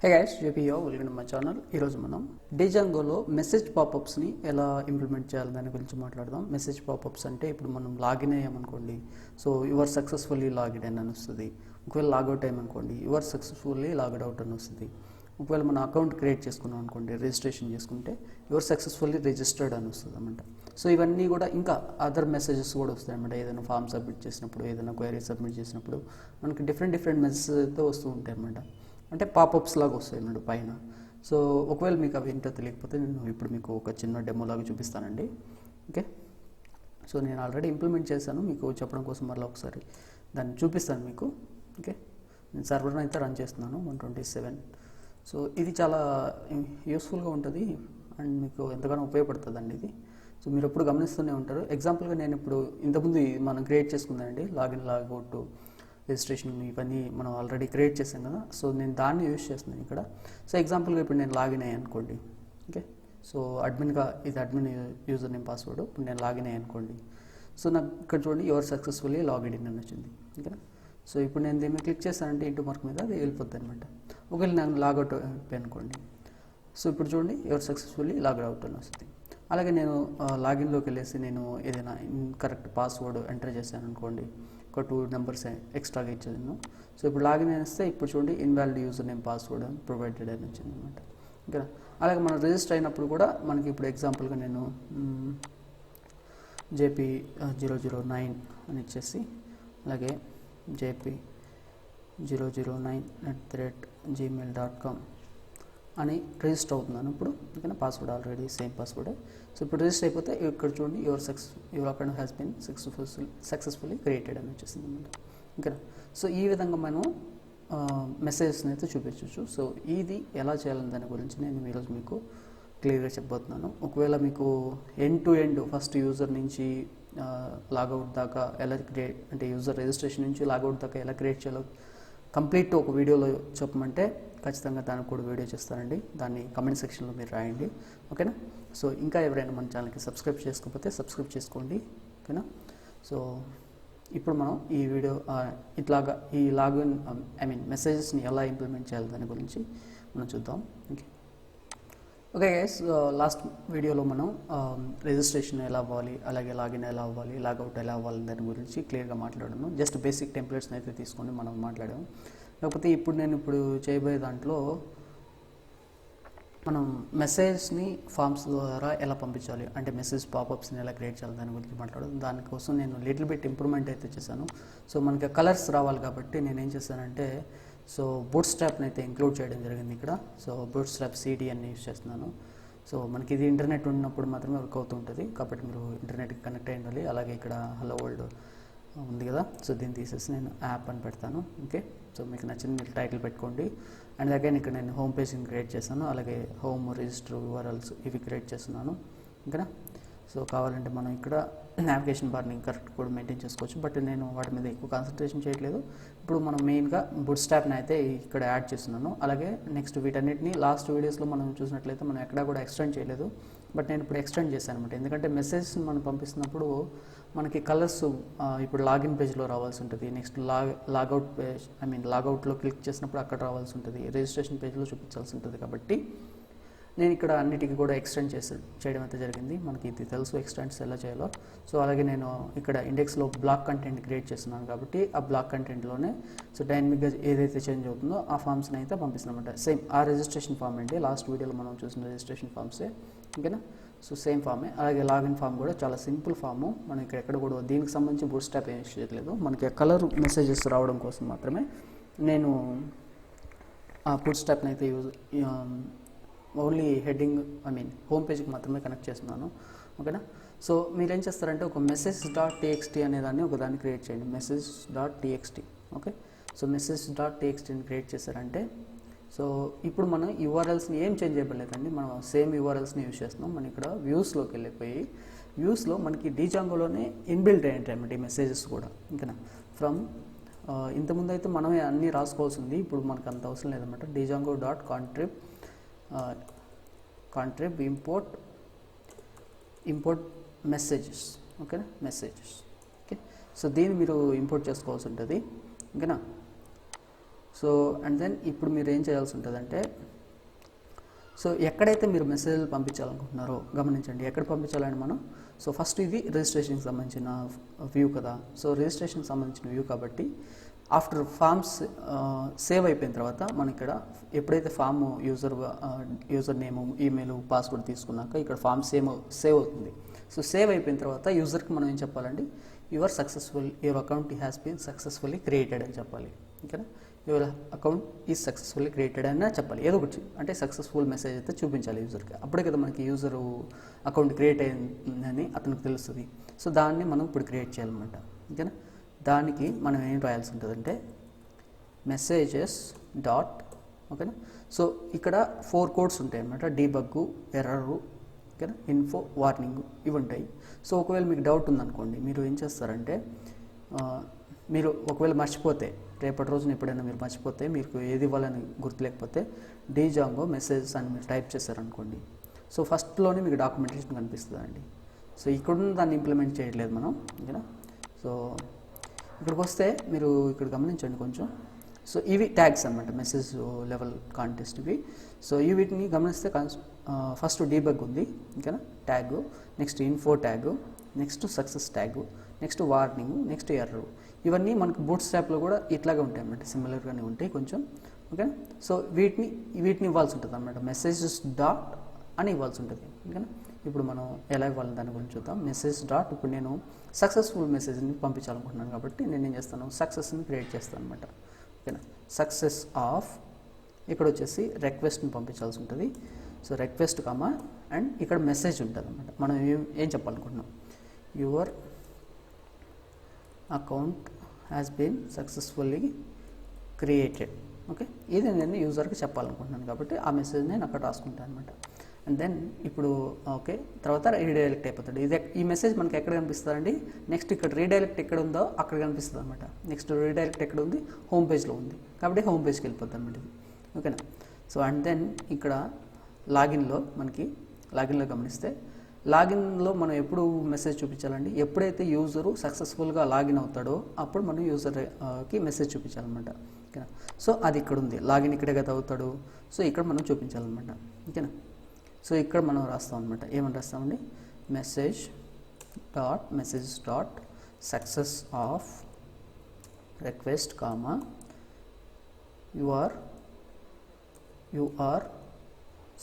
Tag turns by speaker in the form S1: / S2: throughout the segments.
S1: Hey guys, JP here, welcome to my channel. ఈరోజు మనం డిజాంగోలో message పాపప్స్ని ఎలా ఇంప్లిమెంట్ చేయాలి దాని గురించి మాట్లాడదాం. మెసేజ్ పాపప్స్ అంటే ఇప్పుడు మనం లాగిన్ అయ్యామనుకోండి, సో యువర్ సక్సెస్ఫుల్లీ లాగిన్ అని వస్తుంది. ఒకవేళ లాగౌట్ అయ్యామనుకోండి, యువర్ సక్సెస్ఫుల్లీ లాగౌట్ అవుట్ అని వస్తుంది. ఒకవేళ మన అకౌంట్ క్రియేట్ చేసుకున్నాం అనుకోండి, రిజిస్ట్రేషన్ చేసుకుంటే యువర్ సక్సెస్ఫుల్లీ రిజిస్టర్డ్ అని వస్తుంది అనమాట. సో ఇవన్నీ కూడా ఇంకా అదర్ మెసేజెస్ కూడా వస్తాయి అనమాట. ఏదైనా ఫామ్ సబ్మిట్ చేసినప్పుడు, ఏదైనా క్వైరీ సబ్మిట్ చేసినప్పుడు మనకి డిఫరెంట్ మెసేజెస్ అయితే వస్తూ ఉంటాయి అనమాట. అంటే పాపప్స్ లాగా వస్తాయి అన్నాడు పైన. సో ఒకవేళ మీకు అవి ఏంటో తెలియకపోతే నేను ఇప్పుడు మీకు ఒక చిన్న డెమో లాగా చూపిస్తానండి. ఓకే, సో నేను ఆల్రెడీ ఇంప్లిమెంట్ చేశాను, మీకు చెప్పడం కోసం మళ్ళీ ఒకసారి దాన్ని చూపిస్తాను మీకు. ఓకే, నేను సర్వర్ని అయితే రన్ చేస్తున్నాను 127. సో ఇది చాలా యూస్ఫుల్గా ఉంటుంది అండ్ మీకు ఎంతగానో ఉపయోగపడుతుంది అండి ఇది. సో మీరు ఎప్పుడు గమనిస్తూనే ఉంటారు. ఎగ్జాంపుల్గా నేను ఇప్పుడు ఇంతకుముందు మనం క్రియేట్ చేసుకుందానండి, లాగిన్ లాగౌట్ రిజిస్ట్రేషన్ ఇవన్నీ మనం ఆల్రెడీ క్రియేట్ చేసాం కదా. సో నేను దాన్ని యూజ్ చేస్తున్నాను ఇక్కడ. సో ఎగ్జాంపుల్గా ఇప్పుడు నేను లాగిన్ అయ్యాను అనుకోండి. ఓకే, సో అడ్మిన్గా ఇది అడ్మిన్ యూజర్ నేమ్ పాస్వర్డ్. ఇప్పుడు నేను లాగిన్ అయ్యాను అనుకోండి. సో నాకు ఇక్కడ చూడండి యువర్ సక్సెస్ఫుల్లీ లాగిన్ అని వచ్చింది. ఓకేనా, సో ఇప్పుడు నేను దీన్ని క్లిక్ చేశానంటే ఇంటూ మార్క్ మీద అది వెళ్ళిపోద్ది అనమాట. ఒకవేళ నేను లాగౌట్ అయిపోయి అనుకోండి, సో ఇప్పుడు చూడండి యువర్ సక్సెస్ఫుల్లీ లాగౌట్ అని వస్తుంది. అలాగే నేను లాగిన్లోకి వెళ్ళేసి నేను ఏదైనా ఇన్కరెక్ట్ పాస్వర్డ్ ఎంటర్ చేశాను అనుకోండి, ఒక 2 నెంబర్స్ ఎక్స్ట్రాగా ఇచ్చాను. సో ఇప్పుడు లాగిన్ చేస్తే ఇప్పుడు చూడండి invalid user name password provided అని వచ్చింది అనమాట. ఓకేనా, అలాగే మనం రిజిస్టర్ అయినప్పుడు కూడా మనకి ఇప్పుడు ఎగ్జాంపుల్గా నేను JP009 అని ఇచ్చేసి అలాగే JP009@gmail.com అని రిజిస్టర్ అవుతున్నాను ఇప్పుడు. ఓకేనా, పాస్వర్డ్ ఆల్రెడీ సేమ్ పాస్వర్డే. సో ఇప్పుడు రిజిస్టర్ అయిపోతే ఇక్కడ చూడండి your account has been successfully created అని వచ్చేసింది అనమాట. ఓకేనా, సో ఈ విధంగా మనం మెసేజెస్ని అయితే చూపించవచ్చు. సో ఇది ఎలా చేయాలని దాని గురించి నేను ఈరోజు మీకు క్లియర్గా చెప్పబోతున్నాను. ఒకవేళ మీకు end to end first user నుంచి లాగౌట్ దాకా ఎలా క్రియేట్, అంటే యూజర్ రిజిస్ట్రేషన్ నుంచి లాగౌట్ దాకా ఎలా క్రియేట్ చేయాలో కంప్లీట్ ఒక వీడియోలో చెప్పమంటే ఖచ్చితంగా దానికి కూడా వీడియో చేస్తానండి. దాన్ని కమెంట్ సెక్షన్లో మీరు రాయండి. ఓకేనా, సో ఇంకా ఎవరైనా మన ఛానల్కి సబ్స్క్రైబ్ చేసుకోకపోతే సబ్స్క్రైబ్ చేసుకోండి. ఓకేనా, సో ఇప్పుడు మనం ఈ వీడియో ఇట్లాగా ఈ లాగిన్ మెసేజెస్ని ఎలా ఇంప్లిమెంట్ చేయాలి దాని గురించి మనం చూద్దాం. ఓకే గైస్, లాస్ట్ వీడియోలో మనం రిజిస్ట్రేషన్ ఎలా అవ్వాలి, అలాగే లాగిన్ ఎలా అవ్వాలి, లాగౌట్ ఎలా అవ్వాలి దాని గురించి క్లియర్గా మాట్లాడాను. జస్ట్ బేసిక్ టెంప్లెట్స్ని అయితే తీసుకొని మనం మాట్లాడాము. కాకపోతే ఇప్పుడు నేను చేయబోయే దాంట్లో మనం మెసేజ్ని ఫామ్స్ ద్వారా ఎలా పంపించాలి, అంటే మెసేజ్ పాపప్స్ని ఎలా క్రియేట్ చేయాలి దాని గురించి మాట్లాడడం. దానికోసం నేను లిటిల్ బిట్ ఇంప్రూవ్మెంట్ అయితే చేశాను. సో మనకి కలర్స్ రావాలి కాబట్టి నేను ఏం చేశానంటే, సో బూట్ స్ట్రాప్ని అయితే ఇంక్లూడ్ చేయడం జరిగింది ఇక్కడ. సో బూట్ స్ట్రాప్ CD అని యూజ్ చేస్తున్నాను. సో మనకి ఇది ఇంటర్నెట్ ఉన్నప్పుడు మాత్రమే వర్క్ అవుతుంటుంది కాబట్టి మీరు ఇంటర్నెట్కి కనెక్ట్ అయ్యి ఉండాలి. అలాగే ఇక్కడ హలో వరల్డ్ ఉంది కదా, సో దీన్ని తీసేసి నేను యాప్ అని పెడతాను. ఓకే, సో మీకు నచ్చింది మీరు టైటిల్ పెట్టుకోండి. అండ్ అగైన్ ఇక్కడ నేను హోమ్ పేజ్ని క్రియేట్ చేశాను, అలాగే హోమ్ రిజిస్టర్ URLs ఇవి క్రియేట్ చేస్తున్నాను. ఓకేనా, సో కావాలంటే మనం ఇక్కడ నావిగేషన్ బార్ని కరెక్ట్ కూడా మెయింటైన్ చేసుకోవచ్చు, బట్ నేను వాటి మీద ఎక్కువ కాన్సన్ట్రేషన్ చేయట్లేదు. ఇప్పుడు మనం మెయిన్గా బూట్ స్ట్రాప్ని అయితే ఇక్కడ యాడ్ చేస్తున్నాను. అలాగే నెక్స్ట్ వీటన్నిటిని లాస్ట్ వీడియోస్లో మనం చూసినట్లయితే మనం ఎక్కడా కూడా ఎక్స్టెండ్ చేయలేదు, బట్ నేను ఇప్పుడు ఎక్స్టెండ్ చేశాను అనమాట. ఎందుకంటే మెసేజ్ మనం పంపిస్తున్నప్పుడు మనకి కలర్స్ ఇప్పుడు లాగిన్ పేజ్లో రావాల్సి ఉంటుంది, నెక్స్ట్ లాగౌట్ పేజ్ లాగౌట్లో క్లిక్ చేసినప్పుడు అక్కడ రావాల్సి ఉంటుంది, రిజిస్ట్రేషన్ పేజ్లో చూపించాల్సి ఉంటుంది. కాబట్టి నేను ఇక్కడ అన్నిటికీ కూడా ఎక్స్టెండ్ చేయడం అయితే జరిగింది. మనకి ఇది తెలుసు ఎక్స్టెండ్స్ ఎలా చేయాలో. సో అలాగే నేను ఇక్కడ ఇండెక్స్లో బ్లాక్ కంటెంట్ క్రియేట్ చేస్తున్నాను కాబట్టి ఆ బ్లాక్ కంటెంట్లోనే సో డైనమిక్గా ఏదైతే చేంజ్ అవుతుందో ఆ ఫామ్స్ని అయితే పంపిస్తున్నామంట. సేమ్ ఆ రిజిస్ట్రేషన్ ఫామ్ అండి, లాస్ట్ వీడియోలో మనం చూసిన రిజిస్ట్రేషన్ ఫామ్సే. ఓకేనా, సో సేమ్ ఫామే. అలాగే లాగిన్ ఫామ్ కూడా చాలా సింపుల్ ఫాము. మనం ఇక్కడ ఎక్కడ కూడా దీనికి సంబంధించి బూట్ స్ట్రాప్ ఏం యూజ్ చేయట్లేదు. మనకి కలర్ మెసేజెస్ రావడం కోసం మాత్రమే నేను ఆ బూట్ స్ట్రాప్ని అయితే ఓన్లీ హెడ్డింగ్ హోమ్ పేజ్కి మాత్రమే కనెక్ట్ చేస్తున్నాను. ఓకేనా, సో మీరు ఏం చేస్తారంటే ఒక message.txt అనేదాన్ని ఒకదాన్ని క్రియేట్ చేయండి, message.txt. ఓకే, సో message.txtని క్రియేట్ చేశారంటే సో ఇప్పుడు మనం URLస్ని ఏం చేంజ్ చేయబడలేదండి, మనం సేమ్ URLస్ని యూజ్ చేస్తున్నాం. మనం ఇక్కడ వ్యూస్లోకి వెళ్ళిపోయి వ్యూస్లో మనకి డిజాంగోలోనే ఇన్బిల్ట్ అయ్యాయి ఈ మెసేజెస్ కూడా. ఓకేనా, ఫ్రమ్ ఇంతకుముందు అయితే మనమే అన్నీ రాసుకోవాల్సి ఉంది, ఇప్పుడు మనకు అంత అవసరం లేదన్నమాట. dijango.contrib import messages. ఓకేనా, మెసేజెస్. ఓకే, సో దీన్ని మీరు ఇంపోర్ట్ చేసుకోవాల్సి ఉంటుంది. ఓకేనా, సో అండ్ దెన్ ఇప్పుడు మీరు ఏం చేయాల్సి ఉంటుందంటే, సో ఎక్కడైతే మీరు మెసేజ్లు పంపించాలనుకుంటున్నారో గమనించండి, ఎక్కడ పంపించాలని మనం. సో ఫస్ట్ ఇది రిజిస్ట్రేషన్కి సంబంధించిన వ్యూ కదా. సో రిజిస్ట్రేషన్కి సంబంధించిన వ్యూ కాబట్టి ఆఫ్టర్ ఫామ్స్ సేవ్ అయిపోయిన తర్వాత మనం ఇక్కడ ఎప్పుడైతే form user name, email, password తీసుకున్నాక ఇక్కడ ఫామ్ సేవ్ అవుతుంది. సో సేవ్ అయిపోయిన తర్వాత యూజర్కి మనం ఏం చెప్పాలండి, your account has been successfully created అని చెప్పాలి. ఓకేనా, your account is successfully created అని చెప్పాలి. ఏదో ఒకటి అంటే సక్సెస్ఫుల్ మెసేజ్ అయితే చూపించాలి యూజర్కి. అప్పుడే కదా మనకి యూజర్ అకౌంట్ క్రియేట్ అయిందని అతనికి తెలుస్తుంది. సో దాన్ని మనం ఇప్పుడు క్రియేట్ చేయాలన్నమాట. ఓకేనా, దానికి మనం ఏం రాయాల్సి ఉంటుందంటే మెసేజెస్ డాట్, ఓకేనా. సో ఇక్కడ 4 కోడ్స్ ఉంటాయి అన్నమాట, డీబగ్, ఎర్రరు, ఓకేనా, ఇన్ఫో, వార్నింగ్, ఇవి ఉంటాయి. సో ఒకవేళ మీకు డౌట్ ఉందనుకోండి, మీరు ఏం చేస్తారంటే మీరు ఒకవేళ మర్చిపోతే, రేపటి రోజున ఎప్పుడైనా మీరు మర్చిపోతే, మీకు ఏది ఇవ్వాలని గుర్తులేకపోతే డీజాంగో మెసేజెస్ అని మీరు టైప్ చేశారనుకోండి, సో ఫస్ట్లోనే మీకు డాక్యుమెంటేషన్ కనిపిస్తుందండి. సో ఇక్కడున్న దాన్ని ఇంప్లిమెంట్ చేయట్లేదు మనం. ఓకేనా, సో ఇక్కడికి వస్తే మీరు ఇక్కడ గమనించండి కొంచెం. సో ఇవి ట్యాగ్స్ అనమాట, మెసేజ్ లెవెల్ కాంటెస్ట్ ఇవి. సో వీటిని గమనిస్తే ఫస్ట్ డీబగ్ ఉంది, ఓకేనా, tag, next info tag, next success tag, next warning, next error. ఇవన్నీ మనకు బూట్ స్ట్రాప్లో కూడా ఇట్లాగే ఉంటాయి అన్నమాట, సిమిలర్గానే ఉంటాయి కొంచెం. ఓకేనా, సో వీటిని ఇవ్వాల్సి ఉంటుంది అన్నమాట, మెసేజెస్ డాట్ అని ఇవ్వాల్సి ఉంటుంది. ఓకేనా, ఇప్పుడు మనం ఎలా ఇవ్వాలని దాని గురించి చూద్దాం. మెసేజ్ డాట్, ఇప్పుడు నేను సక్సెస్ఫుల్ మెసేజ్ని పంపించాలనుకుంటున్నాను కాబట్టి నేను ఏం చేస్తాను, సక్సెస్ని క్రియేట్ చేస్తాను అనమాట. ఓకేనా, సక్సెస్ ఆఫ్, ఇక్కడ వచ్చేసి రిక్వెస్ట్ని పంపించాల్సి ఉంటుంది. సో రిక్వెస్ట్ కామా అండ్ ఇక్కడ మెసేజ్ ఉంటుంది అనమాట. మనం ఏం చెప్పాలనుకుంటున్నాం, your account has been successfully created. Okay, ఇది నేను యూజర్కి చెప్పాలనుకుంటున్నాను కాబట్టి ఆ మెసేజ్ నేను అక్కడ రాసుకుంటాను అనమాట. అండ్ దెన్ ఇప్పుడు ఓకే, తర్వాత రీడైరెక్ట్ అయిపోతాడు. ఈ మెసేజ్ మనకి ఎక్కడ కనిపిస్తుందండి, నెక్స్ట్ ఇక్కడ రీడైరెక్ట్ ఎక్కడ ఉందో అక్కడ కనిపిస్తుంది అనమాట. నెక్స్ట్ రీడైరెక్ట్ ఎక్కడ ఉంది, హోమ్ పేజ్లో ఉంది కాబట్టి హోమ్ పేజ్కి వెళ్ళిపోతుంది అనమాట ఇది. ఓకేనా, సో అండ్ దెన్ ఇక్కడ లాగిన్లో గమనిస్తే, లాగిన్లో మనం ఎప్పుడు మెసేజ్ చూపించాలండి, ఎప్పుడైతే యూజరు సక్సెస్ఫుల్గా లాగిన్ అవుతాడో అప్పుడు మనం యూజర్కి మెసేజ్ చూపించాలన్నమాట. ఓకేనా, సో అది ఇక్కడ ఉంది, లాగిన్ ఇక్కడే కదా అవుతాడు, సో ఇక్కడ మనం చూపించాలన్నమాట. ఓకేనా, సో ఇక్కడ మనం రాస్తాం అనమాట, ఏమని రాస్తామండి, message dot success of request comma you are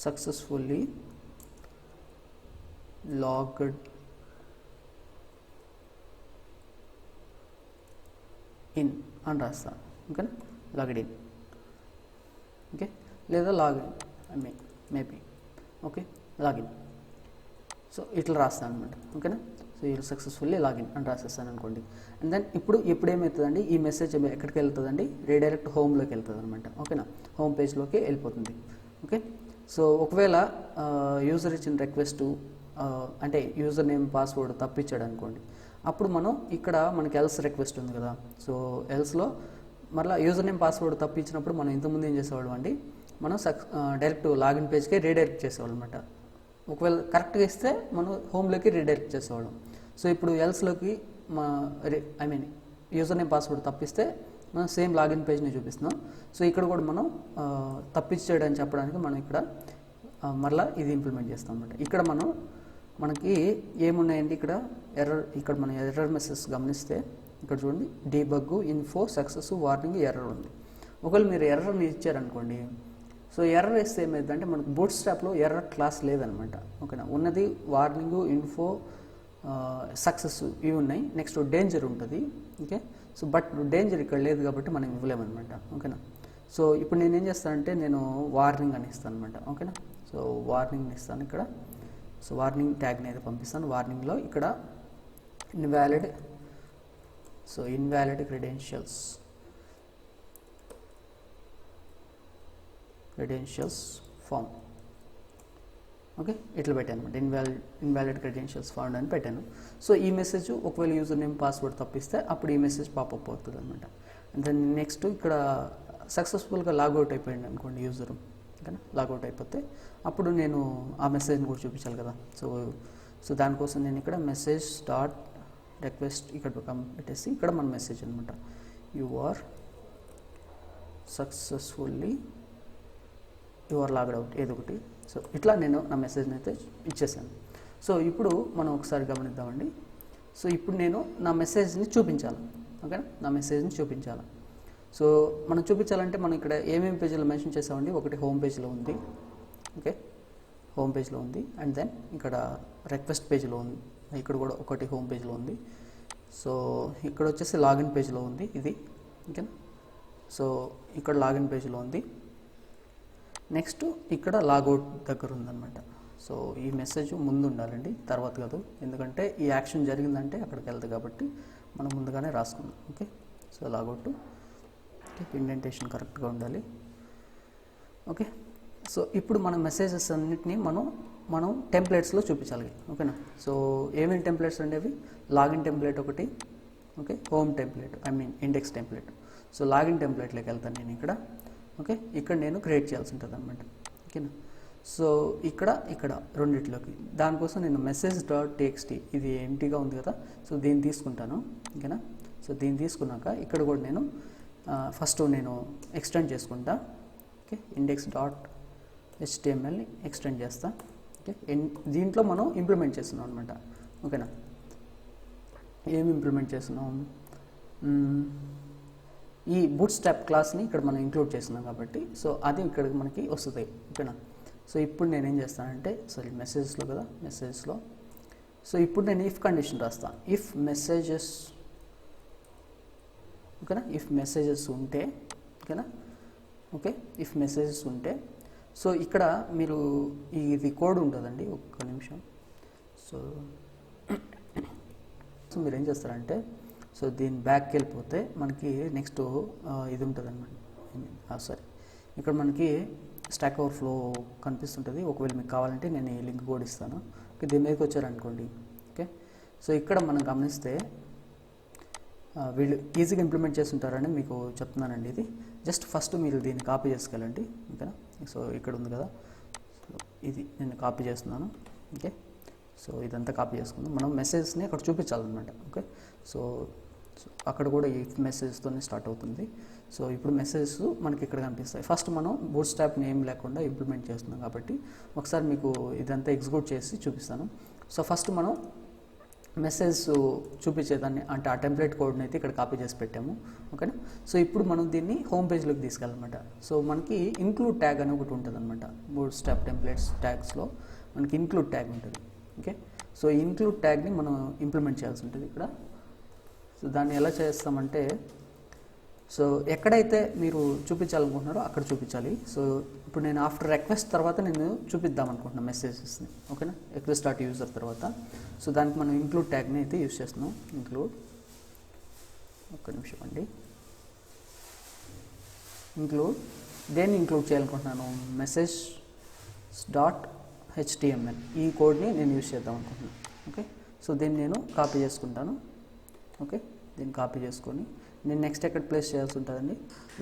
S1: successfully logged in అని రాస్తాను. ఓకేనా, లాగ్డ్ ఇన్, ఓకే, లేదా login maybe, okay, login. So ఇట్లా రాస్తాను అనమాట. ఓకేనా, సో యూ సక్సెస్ఫుల్లీ లాగిన్ అని రాసేస్తాను అనుకోండి. అండ్ దెన్ ఇప్పుడు ఏమవుతుందండి, ఈ మెసేజ్ ఎక్కడికి వెళ్తుందండి, రీడైరెక్ట్ హోమ్లోకి వెళ్తుంది అనమాట. ఓకేనా, హోమ్ పేజ్లోకి వెళ్ళిపోతుంది. ఓకే, సో ఒకవేళ యూజర్ ఇచ్చిన రిక్వెస్ట్ అంటే యూజర్ నేమ్, పాస్వర్డ్ తప్పించాడు అనుకోండి, అప్పుడు మనం ఇక్కడ మనకి ఎల్స్ రిక్వెస్ట్ ఉంది కదా, సో ఎల్స్లో మళ్ళీ యూజర్ నేమ్, పాస్వర్డ్ తప్పించినప్పుడు మనం ఇంతకుముందు ఏం చేసేవాళ్ళం అండి, మనం డైరెక్ట్ లాగిన్ పేజ్కే రీడైరెక్ట్ చేసేవాళ్ళం అనమాట. ఒకవేళ కరెక్ట్గా ఇస్తే మనం హోమ్లోకి రీడైరెక్ట్ చేసేవాళ్ళం. సో ఇప్పుడు ఎల్స్లోకి యూజర్ నేమ్, పాస్వర్డ్ తప్పిస్తే మనం సేమ్ లాగిన్ పేజ్ని చూపిస్తున్నాం. సో ఇక్కడ కూడా మనం తప్పించేయడని చెప్పడానికి మనం ఇక్కడ మళ్ళీ ఇది ఇంప్లిమెంట్ చేస్తాం అనమాట. ఇక్కడ మనకి ఏమున్నాయండి, ఇక్కడ మనం ఎర్రర్ మెసేజ్ గమనిస్తే ఇక్కడ చూడండి, debug, info, success, warning, error ఉంది. ఒకవేళ మీరు ఎర్రర్ని ఇచ్చారనుకోండి, సో ఎర్రర్ వేస్తే ఏమైందంటే మనకు బూట్ స్ట్రాప్లో ఎర్రర్ క్లాస్ లేదనమాట. ఓకేనా, ఉన్నది వార్నింగ్, ఇన్ఫో, సక్సెస్ ఇవి ఉన్నాయి. నెక్స్ట్ డేంజర్ ఉంటుంది. ఓకే, సో బట్ డేంజర్ ఇక్కడ లేదు కాబట్టి మనం ఇవ్వలేమన్నమాట. ఓకేనా, సో ఇప్పుడు నేను ఏం చేస్తానంటే నేను వార్నింగ్ అని ఇస్తాను అనమాట. ఓకేనా, సో వార్నింగ్ని ఇస్తాను ఇక్కడ. సో వార్నింగ్ ట్యాగ్ని అయితే పంపిస్తాను. వార్నింగ్లో ఇక్కడ ఇన్వాలిడ్ క్రెడెన్షియల్స్ ఫామ్. ఓకే, ఇట్లా పెట్టాను అనమాట, ఇన్వాలిడ్ క్రెడెన్షియల్స్ ఫౌండ్ అని పెట్టాను. సో ఈ మెసేజ్ ఒకవేళ యూజర్ నేమ్, పాస్వర్డ్ తప్పిస్తే అప్పుడు ఈ మెసేజ్ పాపప్ అవుతుంది అనమాట. అండ్ దెన్ నెక్స్ట్ ఇక్కడ సక్సెస్ఫుల్గా లాగౌట్ అయిపోయింది అనుకోండి యూజరు, ఓకేనా, లాగౌట్ అయిపోతే అప్పుడు నేను ఆ మెసేజ్ని కూడా చూపించాలి కదా. సో దానికోసం నేను ఇక్కడ మెసేజ్ డాట్ రిక్వెస్ట్ ఇక్కడ పెట్టేసి ఇక్కడ మన మెసేజ్ అనమాట, you are successfully your logged out ఏదో ఒకటి. సో ఇట్లా నేను నా మెసేజ్ని అయితే ఇచ్చేసాను. సో ఇప్పుడు మనం ఒకసారి గమనిద్దామండి. సో ఇప్పుడు నేను నా మెసేజ్ని చూపించాలి. ఓకేనా, నా మెసేజ్ని చూపించాలి. సో మనం చూపించాలంటే మనం ఇక్కడ ఏమేమి పేజీలో మెన్షన్ చేసామండి. ఒకటి హోమ్ పేజ్లో ఉంది. ఓకే, హోమ్ పేజ్లో ఉంది. అండ్ దెన్ ఇక్కడ రిక్వెస్ట్ పేజ్లో ఉంది. ఇక్కడ కూడా ఒకటి హోమ్ పేజ్లో ఉంది. సో ఇక్కడ వచ్చేసి లాగిన్ పేజ్లో ఉంది ఇది. ఓకేనా, సో ఇక్కడ లాగిన్ పేజ్లో ఉంది. నెక్స్ట్ ఇక్కడ లాగౌట్ దగ్గర ఉందన్నమాట. సో ఈ మెసేజ్ ముందు ఉండాలండి, తర్వాత కాదు. ఎందుకంటే ఈ యాక్షన్ జరిగిందంటే అక్కడికి వెళ్తుంది కాబట్టి మనం ముందుగానే రాసుకుందాం. Okay, so logout. Okay, indentation కరెక్ట్గా ఉండాలి. ఓకే, సో ఇప్పుడు మన మెసేజెస్ అన్నిటినీ మనం టెంప్లెట్స్లో చూపించాలి. ఓకేనా, సో ఏమేమి టెంప్లెట్స్ ఉండేవి? లాగిన్ టెంప్లెట్ ఒకటి, okay, home template, index template. So login టెంప్లెట్లోకి వెళ్తాను నేను ఇక్కడ. ఓకే, ఇక్కడ నేను క్రియేట్ చేయాల్సి ఉంటుంది అనమాట. ఓకేనా, సో ఇక్కడ రెండిట్లోకి దానికోసం నేను message.txt ఇది ఎంటీగా ఉంది కదా, సో దీన్ని తీసుకుంటాను. ఓకేనా, సో దీన్ని తీసుకున్నాక ఇక్కడ కూడా నేను ఫస్ట్ నేను ఎక్స్టెండ్ చేసుకుంటా. ఓకే, index.html ఎక్స్టెండ్ చేస్తా. ఓకే, దీంట్లో మనం ఇంప్లిమెంట్ చేస్తున్నాం అనమాట. ఓకేనా, ఏమి ఇంప్లిమెంట్ చేస్తున్నాం? ఈ బూట్ స్ట్రాప్ క్లాస్ని ఇక్కడ మనం ఇంక్లూడ్ చేస్తున్నాం కాబట్టి సో అది ఇక్కడ మనకి వస్తుంది. ఓకేనా, సో ఇప్పుడు నేనేం చేస్తానంటే మెసేజెస్లో కదా, మెసేజెస్లో సో ఇప్పుడు నేను ఇఫ్ కండిషన్ రాస్తా. ఇఫ్ మెసేజెస్, ఓకేనా, ఇఫ్ మెసేజెస్ ఉంటే, ఓకేనా, ఓకే, ఇఫ్ మెసేజెస్ ఉంటే సో ఇక్కడ మీరు ఇది కోడ్ ఉంటుందండి, ఒక్క నిమిషం. సో మీరు ఏం చేస్తారంటే సో దీని బ్యాక్కి వెళ్ళిపోతే మనకి నెక్స్ట్ ఇది ఉంటుంది అనమాట. సారీ, ఇక్కడ మనకి స్టాక్ ఓవర్ఫ్లో కనిపిస్తుంటుంది. ఒకవేళ మీకు కావాలంటే నేను ఈ లింక్ కూడా ఇస్తాను. ఓకే, దీని మీదకి వచ్చారనుకోండి. ఓకే, సో ఇక్కడ మనం గమనిస్తే వీళ్ళు ఈజీగా ఇంప్లిమెంట్ చేస్తుంటారని మీకు చెప్తున్నానండి. ఇది జస్ట్ ఫస్ట్ మీరు దీన్ని కాపీ చేసుకెళ్ళండి. ఓకేనా, సో ఇక్కడ ఉంది కదా, సో ఇది నేను కాపీ చేస్తున్నాను. ఓకే, సో ఇదంతా కాపీ చేసుకుందాం. మనం మెసేజ్ని అక్కడ చూపించాలన్నమాట. ఓకే, సో అక్కడ కూడా ఈ మెసేజ్తోనే స్టార్ట్ అవుతుంది. సో ఇప్పుడు మెసేజెస్ మనకి ఇక్కడ కనిపిస్తాయి. ఫస్ట్ మనం బూట్ స్ట్రాప్ నేమ్ లేకుండా ఇంప్లిమెంట్ చేస్తున్నాం కాబట్టి ఒకసారి మీకు ఇదంతా ఎగ్జిక్యూట్ చేసి చూపిస్తాను. సో ఫస్ట్ మనం మెసేజ్ చూపించేదాన్ని అంటే ఆ టెంప్లెట్ కోడ్ని అయితే ఇక్కడ కాపీ చేసి పెట్టాము. ఓకేనా, సో ఇప్పుడు మనం దీన్ని హోమ్ పేజ్లోకి తీసుకెళ్ళాలన్నమాట. సో మనకి ఇంక్లూడ్ ట్యాగ్ అని ఒకటి ఉంటుంది అనమాట. బూట్ స్ట్రాప్ టెంప్లెట్స్ ట్యాగ్స్లో మనకి ఇంక్లూడ్ ట్యాగ్ ఉంటుంది. ఓకే, సో ఇంక్లూడ్ ట్యాగ్ని మనం ఇంప్లిమెంట్ చేయాల్సి ఉంటుంది ఇక్కడ. సో దాన్ని ఎలా చేస్తామంటే సో ఎక్కడైతే మీరు చూపించాలనుకుంటున్నారో అక్కడ చూపించాలి. సో ఇప్పుడు నేను ఆఫ్టర్ రిక్వెస్ట్ తర్వాత నేను చూపిద్దాం అనుకుంటున్నాను మెసేజెస్ని. ఓకేనా, request.user తర్వాత సో దానికి మనం ఇంక్లూడ్ ట్యాగ్ని అయితే యూజ్ చేస్తున్నాం. ఇంక్లూడ్, ఒక్క నిమిషం అండి, ఇంక్లూడ్ దేన్ని ఇంక్లూడ్ చేయాలనుకుంటున్నాను? message.html ఈ కోడ్ని నేను యూజ్ చేద్దాం అనుకుంటున్నాను. ఓకే, సో దీన్ని నేను కాపీ చేసుకుంటాను. ఓకే, దీన్ని కాపీ చేసుకొని నేను నెక్స్ట్ ఎక్కడ ప్లేస్ చేయాల్సి ఉంటుందండి?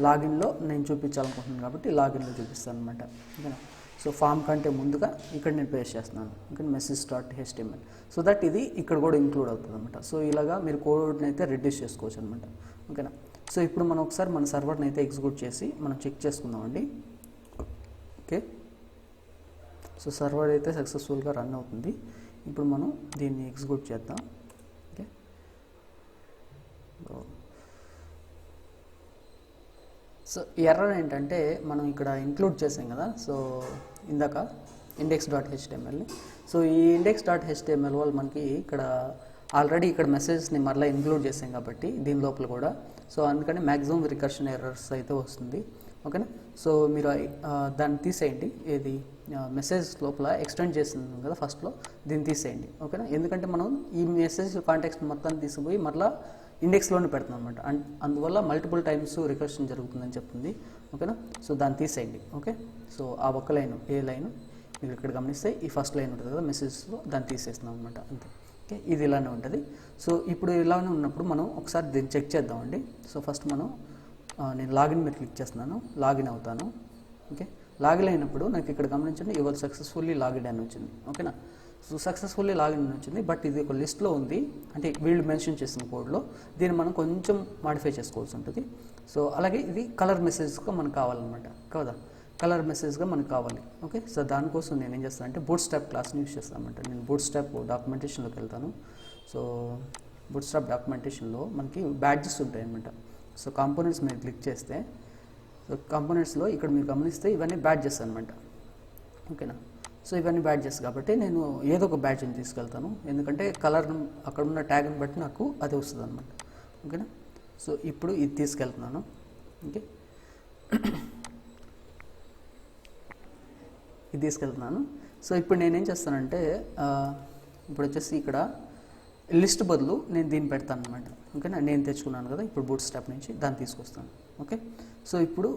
S1: లాగిన్లో నేను చూపించాలనుకుంటున్నాను కాబట్టి లాగిన్లో చూపిస్తాను అనమాట. ఓకేనా, సో ఫామ్ కంటే ముందుగా ఇక్కడ నేను పేస్ట్ చేస్తున్నాను. ఓకే, message.html సో దట్ ఇది ఇక్కడ కూడా ఇంక్లూడ్ అవుతుంది అనమాట. సో ఇలాగా మీరు కోడ్ని అయితే రెడ్యూస్ చేసుకోవచ్చు అనమాట. ఓకేనా, సో ఇప్పుడు మనం ఒకసారి మన సర్వర్ని అయితే ఎగ్జిక్యూట్ చేసి మనం చెక్ చేసుకుందామండి. ఓకే, సో సర్వర్ అయితే సక్సెస్ఫుల్గా రన్ అవుతుంది. ఇప్పుడు మనం దీన్ని ఎగ్జిక్యూట్ చేద్దాం. ఓకే, సో ఎర్రర్ ఏంటంటే మనం ఇక్కడ ఇంక్లూడ్ చేసాం కదా, సో ఇందాక index.html. సో ఈ index.html వల్ల మనకి ఇక్కడ ఆల్రెడీ ఇక్కడ మెసేజ్ని మరలా ఇంక్లూడ్ చేసాం కాబట్టి దీని లోపల కూడా సో అందుకని మ్యాక్సిమం రికర్షన్ ఎర్రర్స్ అయితే వస్తుంది. ఓకేనా, సో మీరు దాన్ని తీసేయండి. ఏది మెసేజ్ లోపల ఎక్స్టెండ్ చేస్తున్నాం కదా ఫస్ట్లో, దీన్ని తీసేయండి. ఓకేనా, ఎందుకంటే మనం ఈ మెసేజ్ కాంటాక్ట్స్ మొత్తాన్ని తీసుకుపోయి మరలా ఇండెక్స్లోనే పెడుతున్నాం అనమాట. అందువల్ల మల్టిపుల్ టైమ్స్ రికర్షన్ జరుగుతుందని చెప్తుంది. ఓకేనా, సో దాన్ని తీసేయండి. ఓకే, సో ఆ ఒక్క లైన్ ఏ లైన్ మీరు ఇక్కడ గమనిస్తే ఈ ఫస్ట్ లైన్ ఉంటుంది కదా మెసేజ్లో, దాన్ని తీసేస్తున్నాం అనమాట. అంతే. ఓకే, ఇది ఇలానే ఉంటుంది. సో ఇప్పుడు ఇలానే ఉన్నప్పుడు మనం ఒకసారి దీన్ని చెక్ చేద్దామండి. సో ఫస్ట్ మనం నేను లాగిన్ మీద క్లిక్ చేస్తున్నాను, లాగిన్ అవుతాను. ఓకే, లాగిన్ అయినప్పుడు నాకు ఇక్కడ గమనించండి యువర్ సక్సెస్ఫుల్లీ లాగిన్ అని వచ్చింది. ఓకేనా, సో సక్సెస్ఫుల్లీ లాగిన్ అని వచ్చింది, బట్ ఇది ఒక లిస్ట్లో ఉంది, అంటే వీళ్ళు మెన్షన్ చేసిన కోడ్లో. దీన్ని మనం కొంచెం మాడిఫై చేసుకోవాల్సి ఉంటుంది. సో అలాగే ఇది కలర్ మెసేజ్గా మనకు కావాలన్నమాట కదా, కలర్ మెసేజ్గా మనకు కావాలి. ఓకే, సో దానికోసం నేను ఏం చేస్తాను అంటే బూట్ స్ట్రాప్ క్లాస్ని యూస్ చేస్తాను అనమాట. నేను బూట్ స్ట్రాప్ డాక్యుమెంటేషన్లోకి వెళ్తాను. సో బూట్ స్ట్రాప్ డాక్యుమెంటేషన్లో మనకి బ్యాడ్జెస్ ఉంటాయి అనమాట. సో కాంపోనెంట్స్ మీరు క్లిక్ చేస్తే, సో కాంపోనెంట్స్లో ఇక్కడ మీరు గమనిస్తే ఇవన్నీ బ్యాడ్జెస్ అనమాట. ఓకేనా, సో ఇవన్నీ బ్యాడ్జెస్ కాబట్టి నేను ఏదో ఒక బ్యాడ్జ్ని తీసుకెళ్తాను, ఎందుకంటే కలర్ అక్కడ ఉన్న ట్యాగ్ని బట్టి నాకు అది వస్తుంది అనమాట. ఓకేనా, సో ఇప్పుడు ఇది తీసుకెళ్తున్నాను. ఓకే, ఇది తీసుకెళ్తున్నాను. సో ఇప్పుడు నేనేం చేస్తానంటే ఇప్పుడు వచ్చేసి ఇక్కడ లిస్ట్ బదులు నేను దీన్ని పెడతాను అనమాట. ఓకేనా, నేను తెచ్చుకున్నాను కదా ఇప్పుడు బూట్ స్ట్రాప్ నుంచి, దాన్ని తీసుకొస్తాను. ఓకే, సో ఇప్పుడు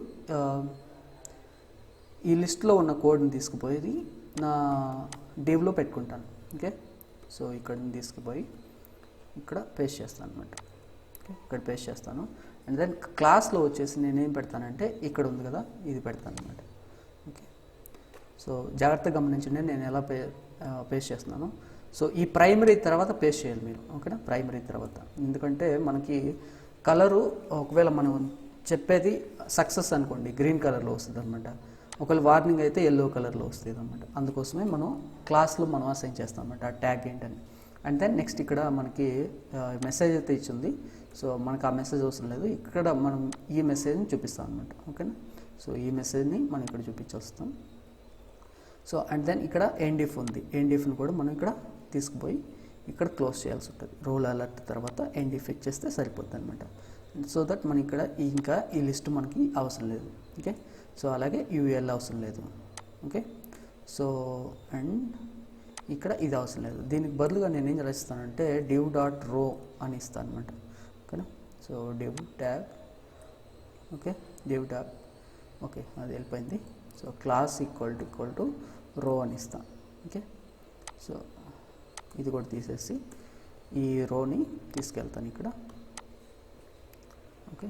S1: ఈ లిస్ట్లో ఉన్న కోడ్ని తీసుకుపోయి నా డివ్లో పెట్టుకుంటాను. ఓకే, సో ఇక్కడ తీసుకుపోయి ఇక్కడ పేస్ట్ చేస్తాను అనమాట. ఓకే, ఇక్కడ పేస్ట్ చేస్తాను. అండ్ దెన్ క్లాస్లో వచ్చేసి నేనేం పెడతానంటే ఇక్కడ ఉంది కదా, ఇది పెడతాను అనమాట. ఓకే, సో జాగ్రత్తగా గమనించండి నేను ఎలా పేస్ట్ చేస్తున్నాను. సో ఈ ప్రైమరీ తర్వాత పేస్ట్ చేయాలి మీరు. ఓకేనా, ప్రైమరీ తర్వాత, ఎందుకంటే మనకి కలరు ఒకవేళ మనం చెప్పేది సక్సెస్ అనుకోండి గ్రీన్ కలర్లో వస్తుంది అనమాట, ఒకవేళ వార్నింగ్ అయితే ఎల్లో కలర్లో వస్తుంది అనమాట. అందుకోసమే మనం క్లాస్లో మనం అసైన్ చేస్తాం అనమాట ఆ ట్యాగ్ ఏంటని. అండ్ దెన్ నెక్స్ట్ ఇక్కడ మనకి మెసేజ్ అయితే ఇచ్చింది. సో మనకు ఆ మెసేజ్ అవసరం లేదు, ఇక్కడ మనం ఈ మెసేజ్ని చూపిస్తాం అనమాట. ఓకేనా, సో ఈ మెసేజ్ని మనం ఇక్కడ చూపించొస్తాం. సో అండ్ దెన్ ఇక్కడ ఎండిఫ్ ఉంది, ఎండిఫ్ని కూడా మనం ఇక్కడ తీసుకుపోయి ఇక్కడ క్లోజ్ చేయాల్సి ఉంటుంది. రోల్ అలర్ట్ తర్వాత ఎండిఫ్ ఇచ్చేస్తే సరిపోతుంది అనమాట. సో దట్ మన ఇక్కడ ఇంకా ఈ లిస్ట్ మనకి అవసరం లేదు. ఓకే, సో అలాగే యూఎల్ అవసరం లేదు. ఓకే, సో అండ్ ఇక్కడ ఇది అవసరం లేదు. దీనికి బదులుగా నేను ఏం చేస్తానంటే div డాట్ రో అని ఇస్తాను అనమాట. ఓకేనా, so div tag, okay div tag, okay అది వెళ్ళిపోయింది. సో క్లాస్ ఈక్వల్ టు రో అని ఇస్తాను. ఓకే, సో ఇది కూడా తీసేసి ఈ రోని తీసుకెళ్తాను ఇక్కడ. ఓకే,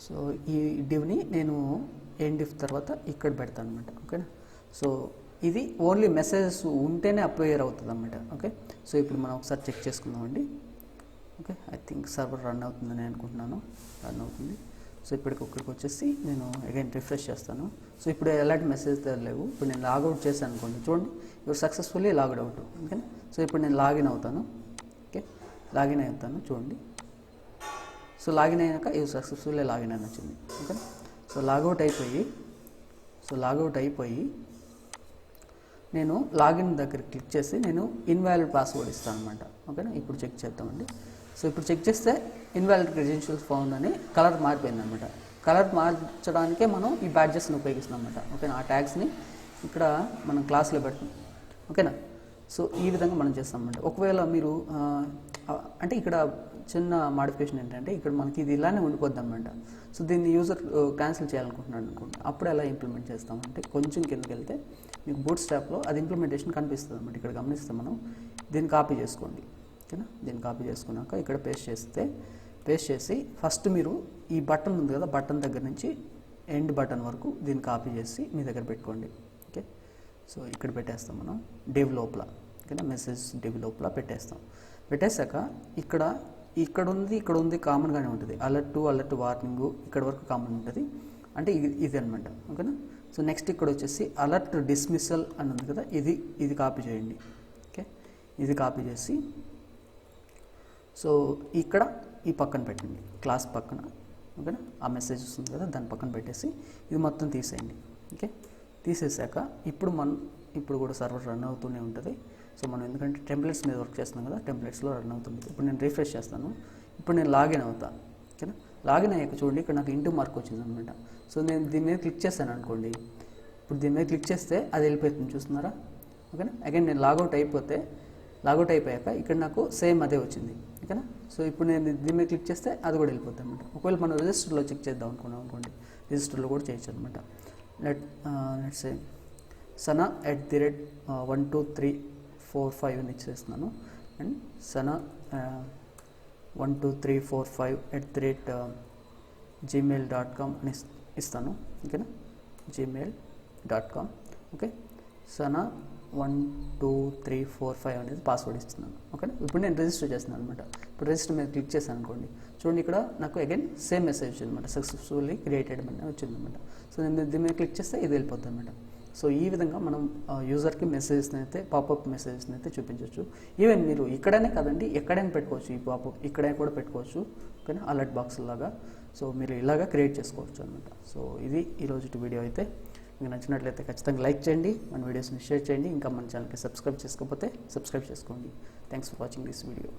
S1: సో ఈ డివ్ని నేను ఎండిఫ్ తర్వాత ఇక్కడ పెడతాను అనమాట. ఓకేనా, సో ఇది ఓన్లీ మెసేజెస్ ఉంటేనే అప్వేర్ అవుతుంది అనమాట. ఓకే, సో ఇప్పుడు మనం ఒకసారి చెక్ చేసుకుందామండి. Okay, I think server run అవుతుందని అనుకుంటున్నాను, రన్ అవుతుంది. సో ఇక్కడికి వచ్చేసి నేను అగైన్ రిఫ్రెష్ చేస్తాను. సో ఇప్పుడు ఎలాంటి మెసేజ్ లేవు. ఇప్పుడు నేను లాగౌట్ చేశాను అనుకోండి, చూడండి ఇప్పుడు సక్సెస్ఫుల్లీ లాగౌట్ అవుట్. ఓకేనా, సో ఇప్పుడు నేను లాగిన్ అవుతాను. ఓకే, లాగిన్ అవుతాను చూడండి. సో లాగిన్ అయినాక ఇది సక్సెస్ఫుల్లీ లాగిన్ అని వచ్చింది. ఓకే, సో లాగౌట్ అయిపోయి నేను లాగిన్ దగ్గర క్లిక్ చేసి నేను ఇన్వాలిడ్ పాస్వర్డ్ ఇస్తాను అనమాట. ఓకేనా, ఇప్పుడు చెక్ చేద్దామండి. సో ఇప్పుడు చెక్ చేస్తే ఇన్వాలిడ్ క్రెడెన్షియల్స్ ఫౌండ్ అని కలర్ మారిపోయింది అనమాట. కలర్ మార్చడానికే మనం ఈ బ్యాడ్జెస్ని ఉపయోగిస్తున్నాం అనమాట. ఓకేనా, ఆ ట్యాగ్స్ని ఇక్కడ మనం క్లాస్లో పెడతాం. ఓకేనా, సో ఈ విధంగా మనం చేస్తాం అనమాట. ఒకవేళ మీరు అంటే ఇక్కడ చిన్న మాడిఫికేషన్ ఏంటంటే ఇక్కడ మనకి ఇది ఇలానే ఉండిపోద్ది అనమాట. సో దీన్ని యూజర్ క్యాన్సిల్ చేయాలనుకుంటున్నాను అనుకోండి, అప్పుడు ఎలా ఇంప్లిమెంట్ చేస్తామంటే కొంచెం కిందకి వెళ్తే మీకు బూట్ స్ట్రాప్లో అది ఇంప్లిమెంటేషన్ కనిపిస్తుంది అనమాట. ఇక్కడ గమనిస్తే మనం దీన్ని కాపీ చేసుకోండి. ఓకేనా, దీన్ని కాపీ చేసుకున్నాక ఇక్కడ పేస్ట్ చేసి ఫస్ట్ మీరు ఈ బటన్ ఉంది కదా, బటన్ దగ్గర నుంచి ఎండ్ బటన్ వరకు దీన్ని కాపీ చేసి మీ దగ్గర పెట్టుకోండి. ఓకే, సో ఇక్కడ పెట్టేస్తాం మనం డివ్ లోపల. ఓకేనా, మెసేజ్ డివ్ లోపల పెట్టేశాక ఇక్కడ ఉంది కామన్గానే ఉంటుంది. అలర్ట్ వార్నింగ్ ఇక్కడ వరకు కామన్ ఉంటుంది, అంటే ఇది అనమాట. ఓకేనా, సో నెక్స్ట్ ఇక్కడ వచ్చేసి అలర్ట్ డిస్మిసల్ అని ఉంది కదా, ఇది కాపీ చేయండి. ఓకే, ఇది కాపీ చేసి సో ఇక్కడ ఈ పక్కన పెట్టండి, క్లాస్ పక్కన. ఓకేనా, ఆ మెసేజ్ వస్తుంది కదా దాని పక్కన పెట్టేసి ఇది మొత్తం తీసేయండి. ఓకే, తీసేసాక ఇప్పుడు కూడా సర్వర్ రన్ అవుతూనే ఉంటుంది. సో మనం ఎందుకంటే టెంప్లెట్స్ మీద వర్క్ చేస్తున్నాం కదా, టెంప్లెట్స్లో రన్ అవుతుంది. ఇప్పుడు నేను రిఫ్రెష్ చేస్తాను, ఇప్పుడు నేను లాగిన్ అవుతాను. ఓకేనా, లాగిన్ అయ్యాక చూడండి ఇక్కడ నాకు ఇంటూ మార్క్ వచ్చింది అనమాట. సో నేను దీని మీద క్లిక్ చేస్తాను అనుకోండి, ఇప్పుడు దీని మీద క్లిక్ చేస్తే అది వెళ్ళిపోతుంది, చూస్తున్నారా? ఓకేనా, అగైన్ నేను లాగౌట్ అయిపోయాక ఇక్కడ నాకు సేమ్ అదే వచ్చింది. ఓకేనా, సో ఇప్పుడు నేను దీని మీద క్లిక్ చేస్తే అది కూడా వెళ్ళిపోతుంది అనమాట. ఒకవేళ మనం రిజిస్టర్లో చెక్ చేద్దాం అనుకోండి, రిజిస్టర్లో కూడా చేయొచ్చు అనమాట. లెట్స్ సే సనా @12345 అని ఇచ్చేస్తున్నాను. అండ్ సనా 12345 gmail.com అని ఇస్తాను. ఓకేనా, gmail.com. ఓకే, సనా 1 2 3 4 5 అనేది పాస్వర్డ్ ఇస్తున్నాను. ఓకేనా, ఇప్పుడు నేను రిజిస్టర్ చేస్తున్నాను అనమాట. ఇప్పుడు రిజిస్టర్ మీద క్లిక్ చేశాను అనుకోండి, చూడండి ఇక్కడ నాకు అగైన్ సేమ్ మెసేజ్ వచ్చింది అనమాట, సక్సెస్ఫుల్లీ క్రియేటెడ్ అని వచ్చింది అనమాట. సో నేను దీని మీద క్లిక్ చేస్తే ఇది వెళ్ళిపోతుంది అనమాట. సో ఈ విధంగా మనం యూజర్కి మెసేజెస్ని అయితే పాపప్ మెసేజెస్ని అయితే చూపించవచ్చు. ఈవెన్ మీరు ఇక్కడనే కాదండి, ఎక్కడైనా పెట్టుకోవచ్చు. ఈ పాపప్ ఇక్కడే కూడా పెట్టుకోవచ్చు. ఓకేనా, అలర్ట్ బాక్స్ లాగా. సో మీరు ఇలాగా క్రియేట్ చేసుకోవచ్చు అనమాట. సో ఇది ఈరోజు వీడియో అయితే. మీకు నచ్చినట్లయితే ఖచ్చితంగా లైక్ చేయండి, మన వీడియోస్ని షేర్ చేయండి. ఇంకా మన ఛానల్కి సబ్స్క్రైబ్ చేసుకోకపోతే సబ్స్క్రైబ్ చేసుకోండి. Thanks for watching this video.